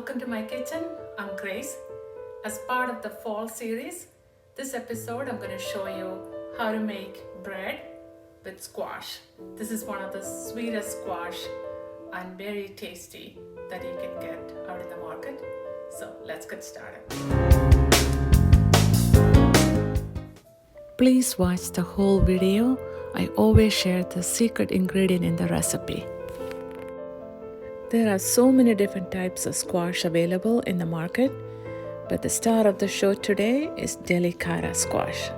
Welcome to my kitchen. I'm Grace. As part of the fall series, this episode I'm going to show you how to make bread with squash. This is one of the sweetest squash and very tasty that you can get out in the market. So let's get started. Please watch the whole video. I always share the secret ingredient in the recipe. There are so many different types of squash available in the market, but the star of the show today is delicata squash.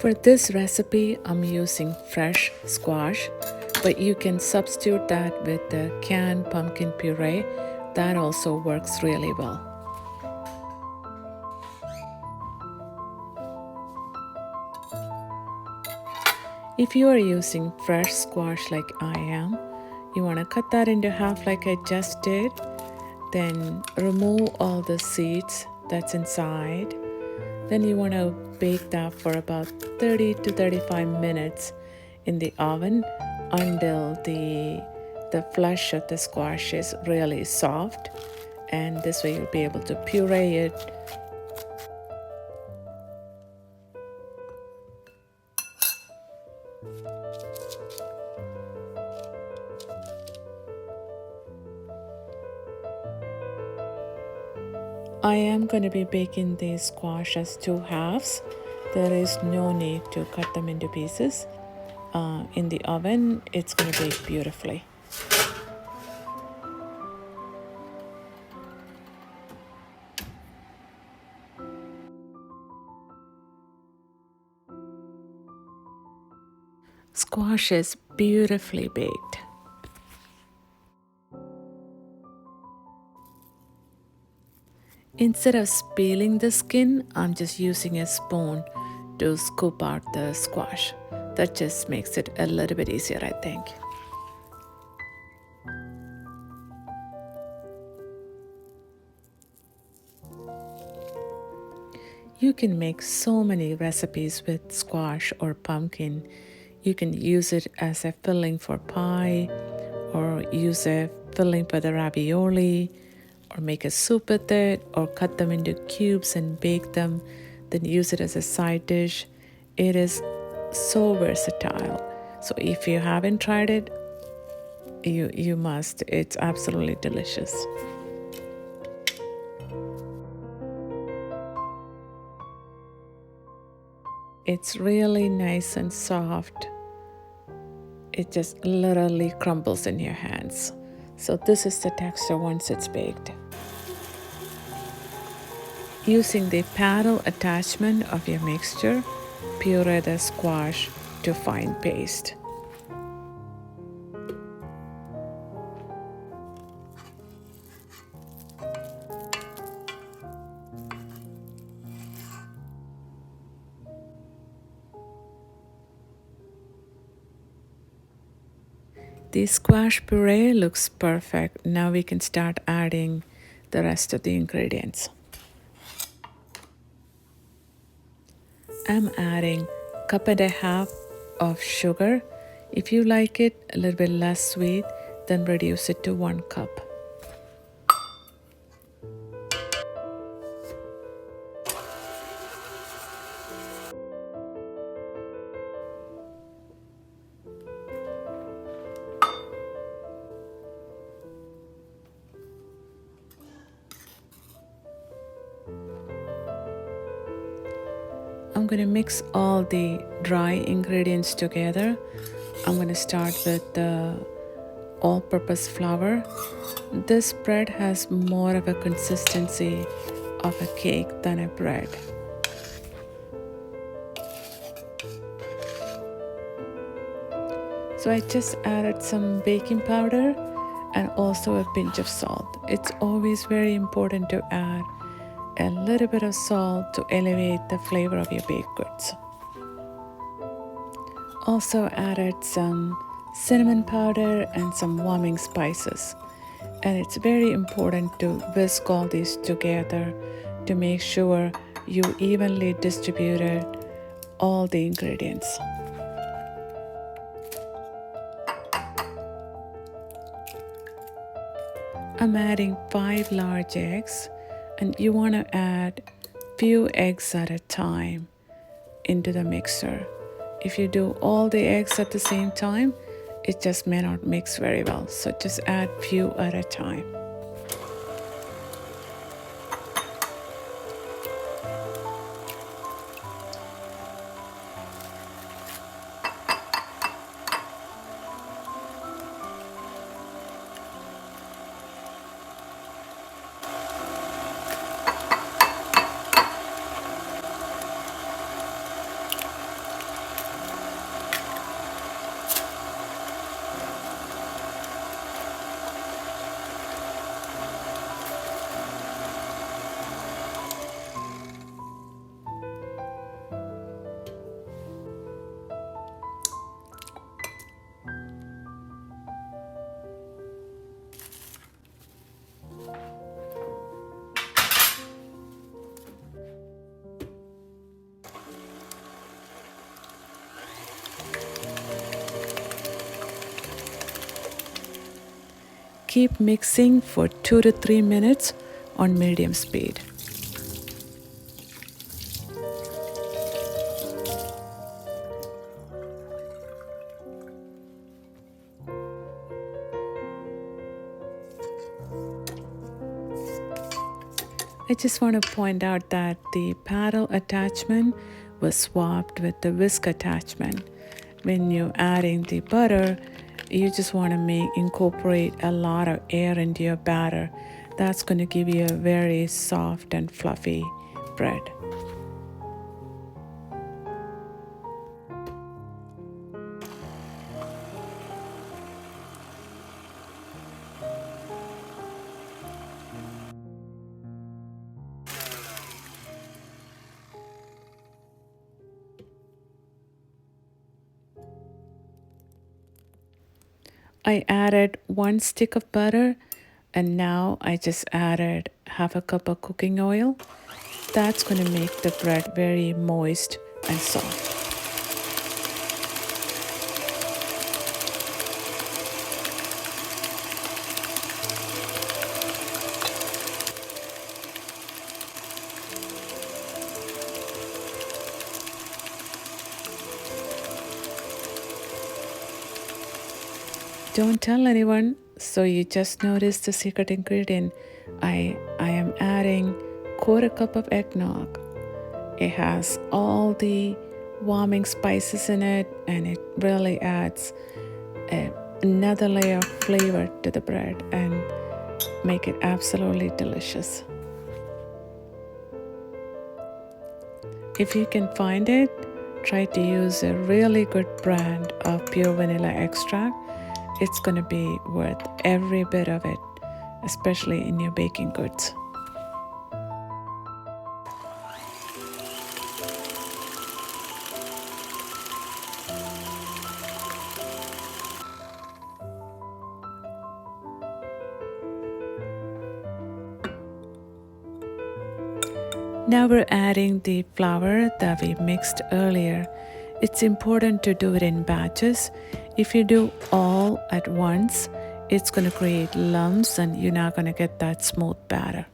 For this recipe, I'm using fresh squash, but you can substitute that with the canned pumpkin puree. That also works really well. If you are using fresh squash like I am, you want to cut that into half like I just did. Then remove all the seeds that's inside. Then you want to bake that for about 30 to 35 minutes in the oven until the flesh of the squash is really soft. And this way you'll be able to puree it. I am going to be baking these squash as 2 halves. There is no need to cut them into pieces. In the oven, it's going to bake beautifully. Squash is beautifully baked. Instead of peeling the skin, I'm just using a spoon to scoop out the squash. That just makes it a little bit easier, I think. You can make so many recipes with squash or pumpkin. You can use it as a filling for pie, or use a filling for the ravioli, or make a soup with it, or cut them into cubes and bake them, then use it as a side dish. It is so versatile. So if you haven't tried it, you must. It's absolutely delicious. It's really nice and soft. It just literally crumbles in your hands. So this is the texture once it's baked. Using the paddle attachment of your mixture, puree the squash to fine paste. The squash puree looks perfect. Now we can start adding the rest of the ingredients. I'm adding 1.5 cups of sugar. If you like it a little bit less sweet, then reduce it to 1 cup. I'm going to mix all the dry ingredients together. I'm going to start with the all-purpose flour. This bread has more of a consistency of a cake than a bread. So I just added some baking powder and also a pinch of salt. It's always very important to add a little bit of salt to elevate the flavor of your baked goods. Also added some cinnamon powder and some warming spices. And it's very important to whisk all these together to make sure you evenly distributed all the ingredients. I'm adding 5 large eggs, and you want to add few eggs at a time into the mixer. If you do all the eggs at the same time, it just may not mix very well. So just add few at a time. Keep mixing for 2 to 3 minutes on medium speed. I just want to point out that the paddle attachment was swapped with the whisk attachment. When you're adding the butter, you just want to incorporate a lot of air into your batter. That's going to give you a very soft and fluffy bread. I added 1 stick of butter, and now I just added half a cup of cooking oil. That's going to make the bread very moist and soft. Don't tell anyone, so you just noticed the secret ingredient. I am adding 1/4 cup of eggnog. It has all the warming spices in it, and it really adds another layer of flavor to the bread and make it absolutely delicious. If you can find it, try to use a really good brand of pure vanilla extract. It's going to be worth every bit of it, especially in your baking goods. Now we're adding the flour that we mixed earlier. It's important to do it in batches. If you do all at once, it's going to create lumps and you're not going to get that smooth batter.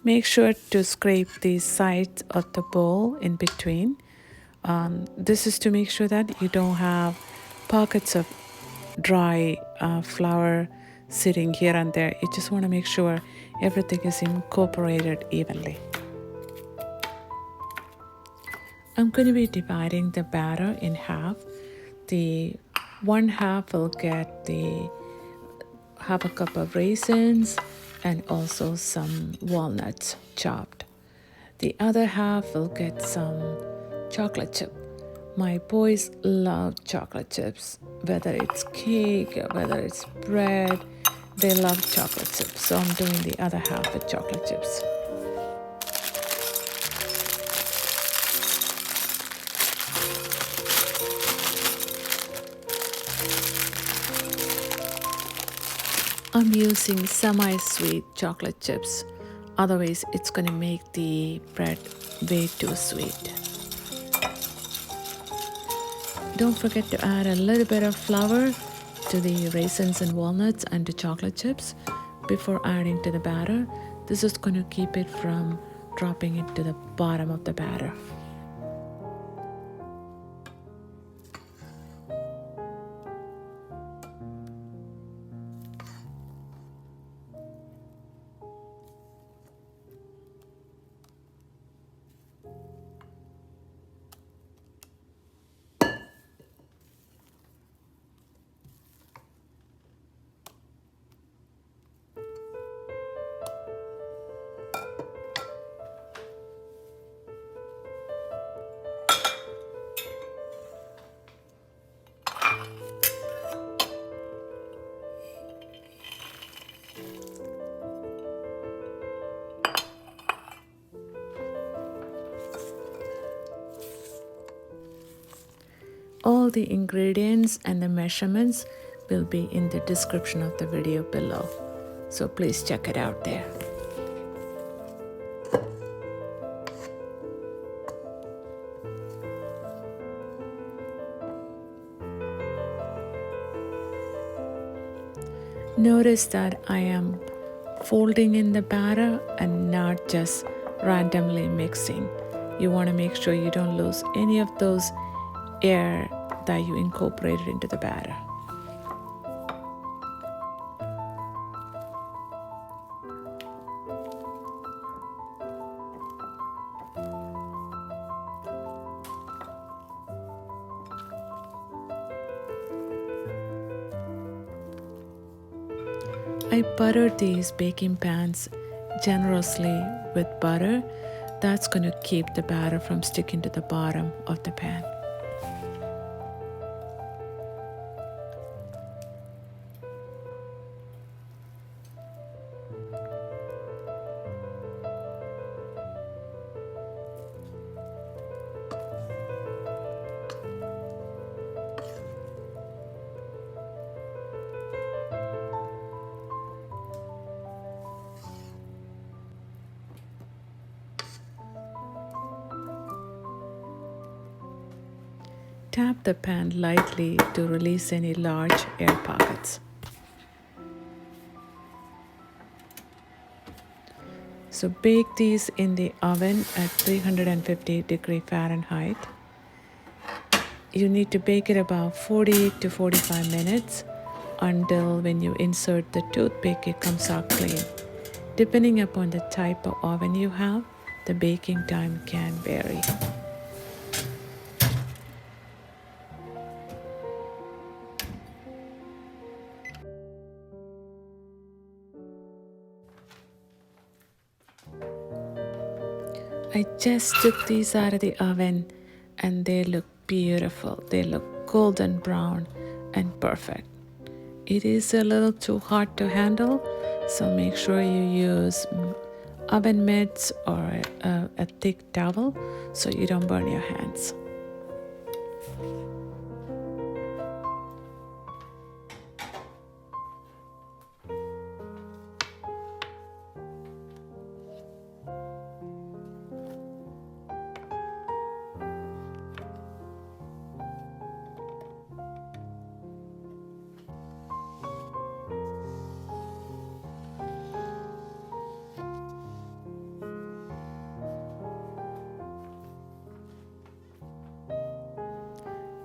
Make sure to scrape the sides of the bowl in between. This is to make sure that you don't have pockets of dry flour sitting here and there. You just want to make sure everything is incorporated evenly. I'm going to be dividing the batter in half. The 1/2 will get the 1/2 cup of raisins and also some walnuts chopped. The other half will get some chocolate chip. My boys love chocolate chips, whether it's cake, whether it's bread, they love chocolate chips. So I'm doing the other half with chocolate chips. I'm using semi-sweet chocolate chips, otherwise it's going to make the bread way too sweet. Don't forget to add a little bit of flour to the raisins and walnuts and the chocolate chips before adding to the batter. This is going to keep it from dropping into the bottom of the batter. All the ingredients and the measurements will be in the description of the video below. So please check it out there. Notice that I am folding in the batter and not just randomly mixing. You want to make sure you don't lose any of those air that you incorporated into the batter. I buttered these baking pans generously with butter. That's going to keep the batter from sticking to the bottom of the pan. Tap the pan lightly to release any large air pockets. So bake these in the oven at 350-degree Fahrenheit. You need to bake it about 40 to 45 minutes until when you insert the toothpick it comes out clean. Depending upon the type of oven you have, the baking time can vary. I just took these out of the oven and they look beautiful. They look golden brown and perfect. It is a little too hot to handle, so make sure you use oven mitts or a thick towel so you don't burn your hands.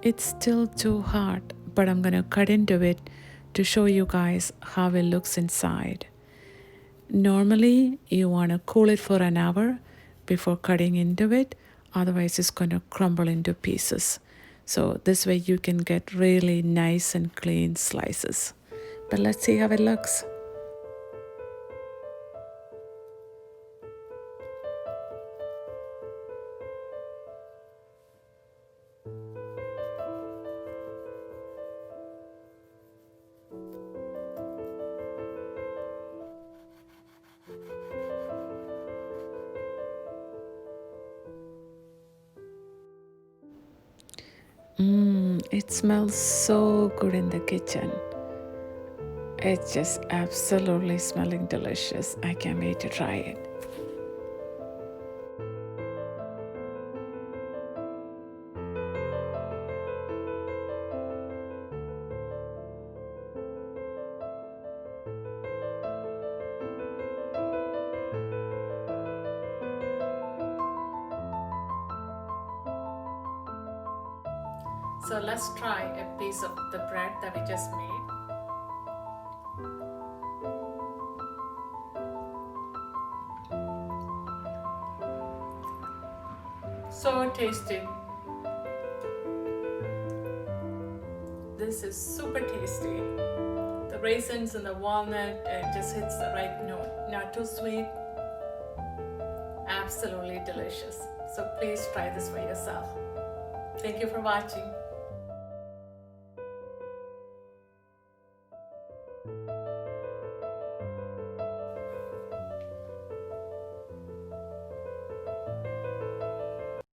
It's still too hot, but I'm gonna cut into it to show you guys how it looks inside. Normally, you wanna cool it for an hour before cutting into it, otherwise it's gonna crumble into pieces. So this way you can get really nice and clean slices. But let's see how it looks. It smells so good in the kitchen. It's just absolutely smelling delicious. I can't wait to try it. So let's try a piece of the bread that we just made. So tasty. This is super tasty. The raisins and the walnut, it just hits the right note. Not too sweet. Absolutely delicious. So please try this for yourself. Thank you for watching.